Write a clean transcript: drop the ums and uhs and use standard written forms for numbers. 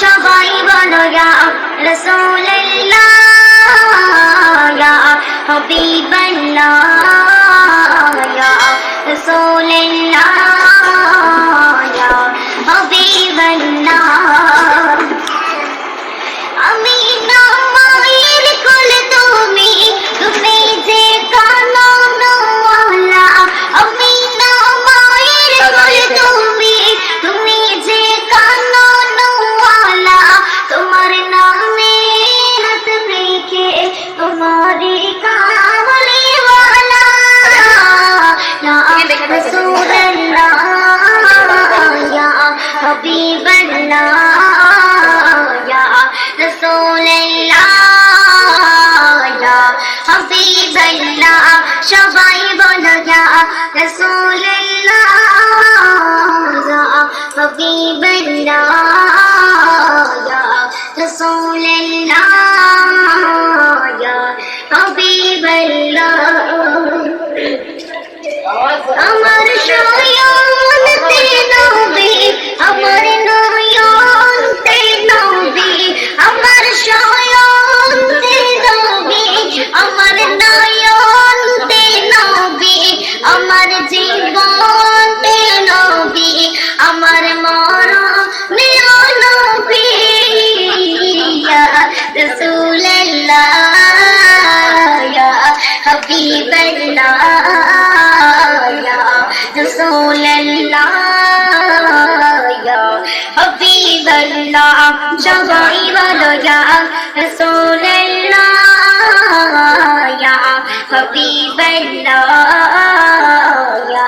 সবাই বলো ইয়া রাসূলুল্লাহ ইয়া হাবিবাল্লাহ ইয়া রাসূলুল্লাহ ইয়া হাবিবাল্লাহ আমি না মায়ের কোল তুমি তুমি যে কাননওয়ালা আমি না মায়ের কোল তুমি তুমি যে কাননওয়ালা তোমার নামে হাত রেখে তোমারে কামলিওয়ালা ইয়া রাসূলুল্লাহ ইয়া হাবিবাল্লাহ ইয়া রাসূলুল্লাহ ইয়া হাবিবাল্লাহ সবাই বলো ইয়া রাসূলুল্লাহ ইয়া হাবিবাল্লাহ ইয়া রাসূলুল্লাহ ইয়া হাবিবাল্লাহ আমার শয়নতে নবী আমার নয়নতে নবী আমার শয়নতে নবী আমার নয়নতে নবী আমার জীবনতে নবী আমার মরণে নবী ইয়া রাসূলুল্লাহ ইয়া হাবিবাল্লাহ রাসূলুল্লাহ ইয়া হাবিবাল্লাহ সবাই বলো ইয়া রাসূলুল্লাহ ইয়া হাবিবাল্লাহ ইয়া